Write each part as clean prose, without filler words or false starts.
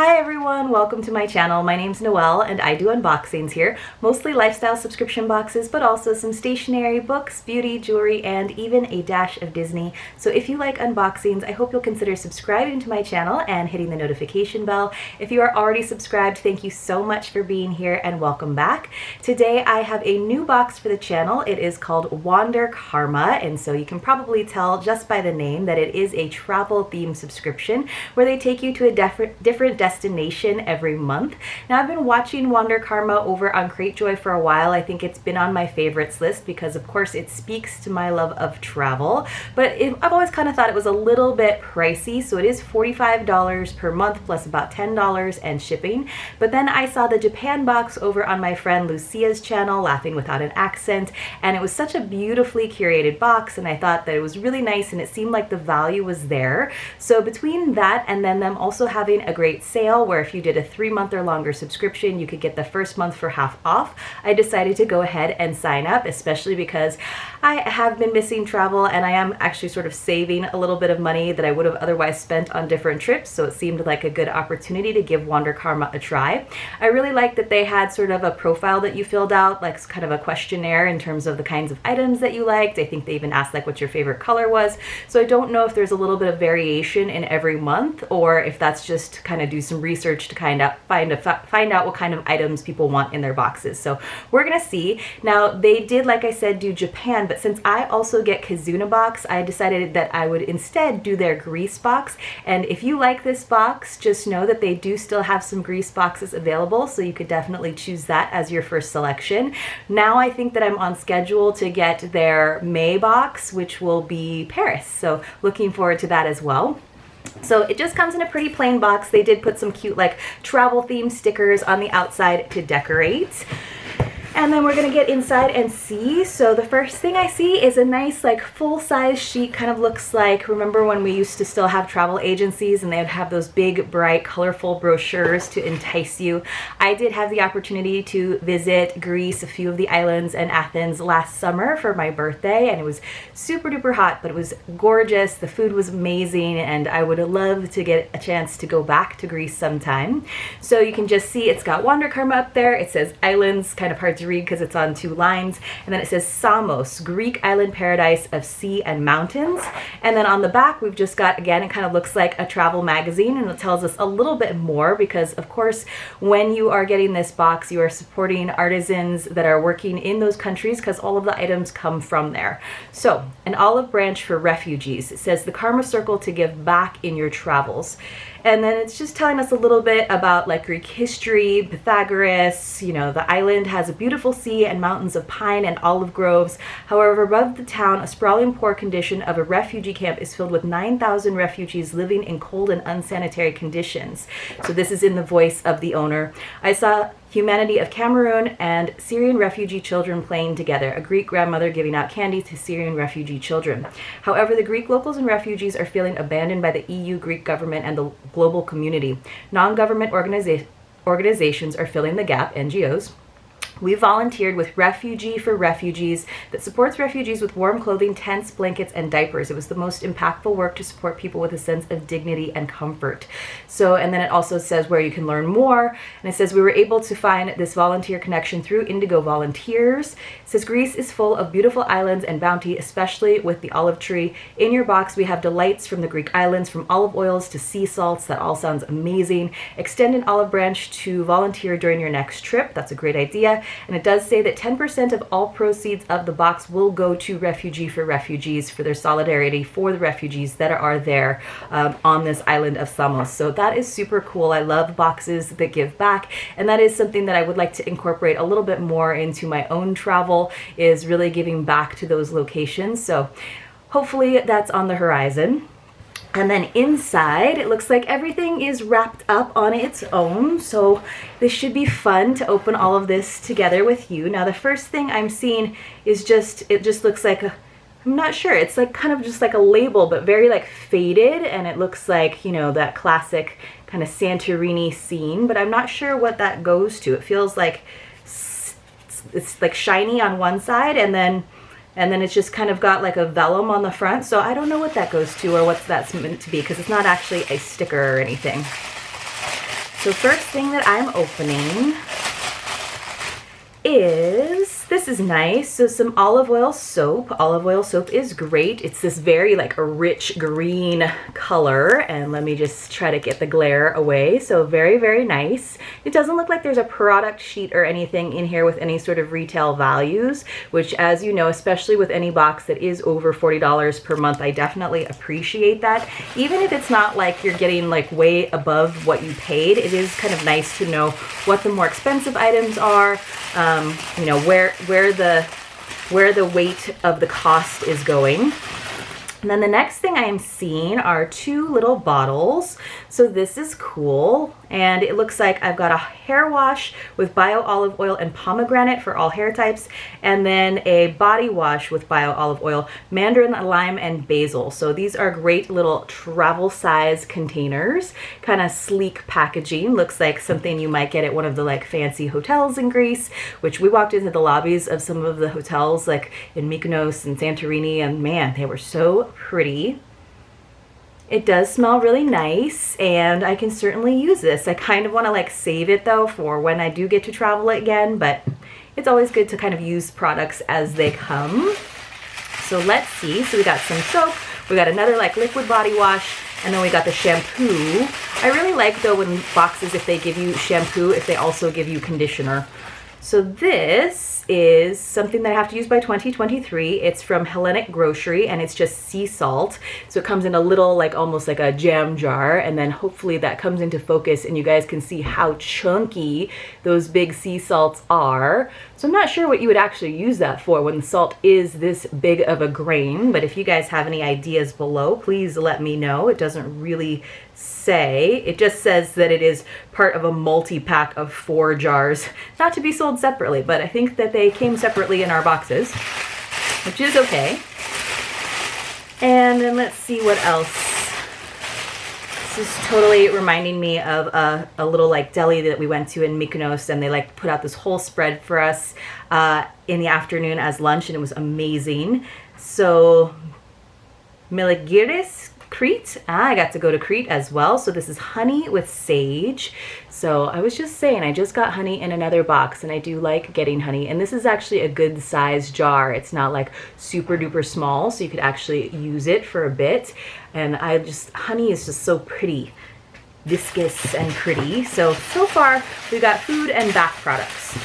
Hi everyone, welcome to my channel. My name's Noelle and I do unboxings here, mostly lifestyle subscription boxes, but also some stationery, books, beauty, jewelry, and even a dash of Disney. So if you like unboxings, I hope you'll consider subscribing to my channel and hitting the notification bell. If you are already subscribed, thank you so much for being here and welcome back. Today I have a new box for the channel. It is called Wanderkarma, and so you can probably tell just by the name that it is a travel themed subscription where they take you to a different destination every month. Now I've been watching Wanderkarma over on Cratejoy for a while. I think it's been on my favorites list because of course it speaks to my love of travel, but I've always kind of thought it was a little bit pricey. So it is $45 per month plus about $10 and shipping. But then I saw the Japan box over on my friend Lucia's channel, Laughing Without an Accent, and it was such a beautifully curated box and I thought that it was really nice and it seemed like the value was there. So between that and then them also having a great sale where if you did a 3-month or longer subscription, you could get the first month for half off, I decided to go ahead and sign up, especially because I have been missing travel and I am actually sort of saving a little bit of money that I would have otherwise spent on different trips. So it seemed like a good opportunity to give Wanderkarma a try. I really liked that they had sort of a profile that you filled out, like kind of a questionnaire in terms of the kinds of items that you liked. I think they even asked like what your favorite color was. So I don't know if there's a little bit of variation in every month or if that's just to kind of do some research to kind of find out what kind of items people want in their boxes. So we're gonna see. Now they did, like I said, do Japan, but since I also get Kizuna box, I decided that I would instead do their Greece box. And if you like this box, just know that they do still have some Greece boxes available, so you could definitely choose that as your first selection. Now I think that I'm on schedule to get their May box, which will be Paris. So looking forward to that as well. So it just comes in a pretty plain box. They did put some cute like travel themed stickers on the outside to decorate. And then we're gonna get inside and see. So the first thing I see is a nice like full-size sheet. Kind of looks like, remember when we used to still have travel agencies and they would have those big, bright, colorful brochures to entice you. I did have the opportunity to visit Greece, a few of the islands, and Athens last summer for my birthday, and it was super duper hot, but it was gorgeous. The food was amazing, and I would love to get a chance to go back to Greece sometime. So you can just see it's got Wanderkarma up there. It says islands, kind of hard to read because it's on 2 lines, and then it says Samos, Greek island paradise of sea and mountains. And then on the back we've just got, again, it kind of looks like a travel magazine, and it tells us a little bit more because of course when you are getting this box you are supporting artisans that are working in those countries because all of the items come from there. So an olive branch for refugees. It says the Karma Circle to give back in your travels. And then it's just telling us a little bit about like Greek history, Pythagoras, you know, the island has a beautiful sea and mountains of pine and olive groves. However, above the town, a sprawling poor condition of a refugee camp is filled with 9,000 refugees living in cold and unsanitary conditions. So this is in the voice of the owner. I saw humanity of Cameroon and Syrian refugee children playing together, a Greek grandmother giving out candy to Syrian refugee children. However, the Greek locals and refugees are feeling abandoned by the EU, Greek government, and the global community. Non-government organizations are filling the gap, NGOs. We volunteered with Refugee for Refugees that supports refugees with warm clothing, tents, blankets, and diapers. It was the most impactful work to support people with a sense of dignity and comfort. So, and then it also says where you can learn more. And it says we were able to find this volunteer connection through Indigo Volunteers. It says Greece is full of beautiful islands and bounty, especially with the olive tree. In your box, we have delights from the Greek islands, from olive oils to sea salts. That all sounds amazing. Extend an olive branch to volunteer during your next trip. That's a great idea. And it does say that 10% of all proceeds of the box will go to Refugee for Refugees for their solidarity for the refugees that are there on this island of Samos. So that is super cool. I love boxes that give back, and that is something that I would like to incorporate a little bit more into my own travel, is really giving back to those locations. So hopefully that's on the horizon. And then inside, it looks like everything is wrapped up on its own. So this should be fun to open all of this together with you. Now, the first thing I'm seeing is it just looks like I'm not sure. It's like kind of just like a label, but very like faded. And it looks like, you know, that classic kind of Santorini scene, but I'm not sure what that goes to. It feels like it's like shiny on one side and then it's just kind of got like a vellum on the front. So I don't know what that goes to or what that's meant to be because it's not actually a sticker or anything. So first thing that I'm opening is, this is nice, so some olive oil soap. Olive oil soap is great. It's this very like a rich green color, and let me just try to get the glare away. So very, very nice. It doesn't look like there's a product sheet or anything in here with any sort of retail values, which, as you know, especially with any box that is over $40 per month, I definitely appreciate that. Even if it's not like you're getting like way above what you paid, it is kind of nice to know what the more expensive items are, you know, where the weight of the cost is going. And then the next thing I am seeing are two little bottles. So this is cool. And it looks like I've got a hair wash with bio olive oil and pomegranate for all hair types. And then a body wash with bio olive oil, mandarin, lime, and basil. So these are great little travel size containers. Kind of sleek packaging. Looks like something you might get at one of the like fancy hotels in Greece, which we walked into the lobbies of some of the hotels like in Mykonos and Santorini, and man, they were so pretty. It does smell really nice, and I can certainly use this. I kind of want to like save it though for when I do get to travel again, but it's always good to kind of use products as they come. So let's see. So we got some soap, we got another like liquid body wash, and then we got the shampoo. I really like though when boxes, if they give you shampoo, if they also give you conditioner. So this is something that I have to use by 2023. It's from Hellenic Grocery, and it's just sea salt. So it comes in a little, like almost like a jam jar, and then hopefully that comes into focus and you guys can see how chunky those big sea salts are. So I'm not sure what you would actually use that for when the salt is this big of a grain, but if you guys have any ideas below, please let me know. It doesn't really say. It just says that it is part of a multi-pack of 4 jars, not to be sold separately, but I think that they came separately in our boxes, which is okay. And then let's see what else. This is totally reminding me of a little like deli that we went to in Mykonos, and they like put out this whole spread for us in the afternoon as lunch, and it was amazing. So Meligiris, Crete. I got to go to Crete as well. So this is honey with sage. So I was just saying, I just got honey in another box, and I do like getting honey. And this is actually a good size jar. It's not like super duper small, so you could actually use it for a bit. And honey is just so pretty, viscous and pretty. So far we got food and bath products.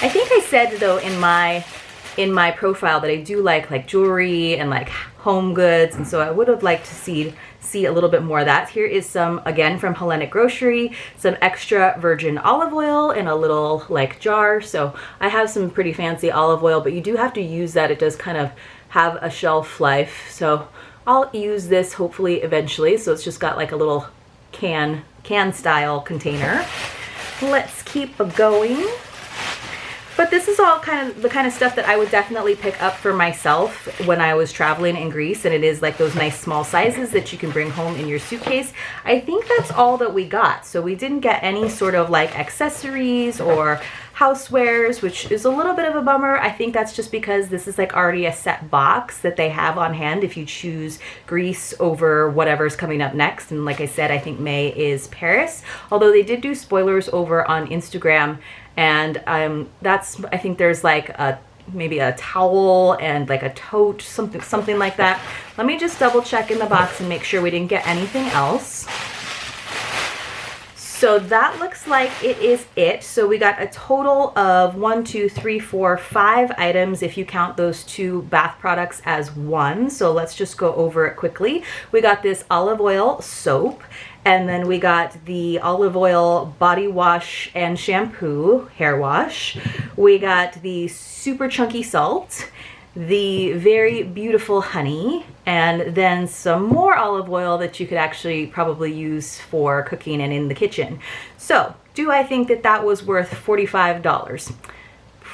I think I said though in my profile that I do like jewelry and like home goods, and so I would have liked to see a little bit more of that. Here is some, again, from Hellenic Grocery, some extra virgin olive oil in a little like jar. So I have some pretty fancy olive oil, but you do have to use that. It does kind of have a shelf life. So I'll use this hopefully eventually. So it's just got like a little can style container. Let's keep going. But this is all kind of the kind of stuff that I would definitely pick up for myself when I was traveling in Greece, and it is like those nice small sizes that you can bring home in your suitcase. I think that's all that we got. So we didn't get any sort of like accessories or housewares, which is a little bit of a bummer. I think that's just because this is like already a set box that they have on hand if you choose Greece over whatever's coming up next. And like I said, I think May is Paris, although they did do spoilers over on Instagram. And I think there's like maybe a towel and like a tote, something like that. Let me just double check in the box and make sure we didn't get anything else. So that looks like it is it. So we got a total of 1, 2, 3, 4, 5 items if you count those 2 bath products as one. So let's just go over it quickly. We got this olive oil soap, and then we got the olive oil body wash and shampoo hair wash. We got the super chunky salt, the very beautiful honey, and then some more olive oil that you could actually probably use for cooking and in the kitchen. So do I think that that was worth $45?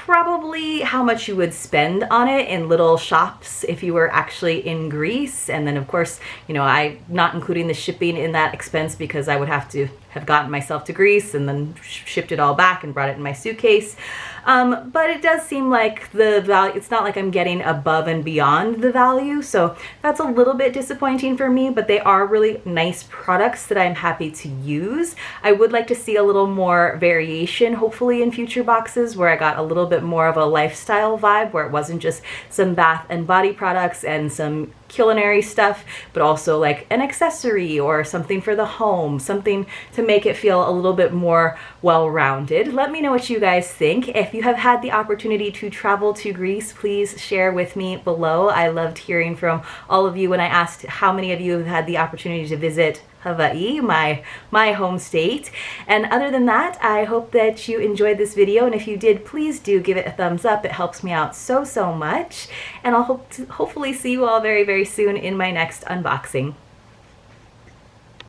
probably how much you would spend on it in little shops if you were actually in Greece. And then of course, you know, I'm not including the shipping in that expense because I would have to have gotten myself to Greece and then shipped it all back and brought it in my suitcase. But it does seem like the value, it's not like I'm getting above and beyond the value, so that's a little bit disappointing for me, but they are really nice products that I'm happy to use. I would like to see a little more variation, hopefully in future boxes, where I got a little bit more of a lifestyle vibe, where it wasn't just some bath and body products and some culinary stuff, but also like an accessory or something for the home, something to make it feel a little bit more well-rounded. Let me know what you guys think. If you have had the opportunity to travel to Greece, please share with me below. I loved hearing from all of you when I asked how many of you have had the opportunity to visit Hawaii, my home state. And other than that, I hope that you enjoyed this video, and if you did, please do give it a thumbs up. It helps me out so much, and I'll hopefully see you all very soon in my next unboxing.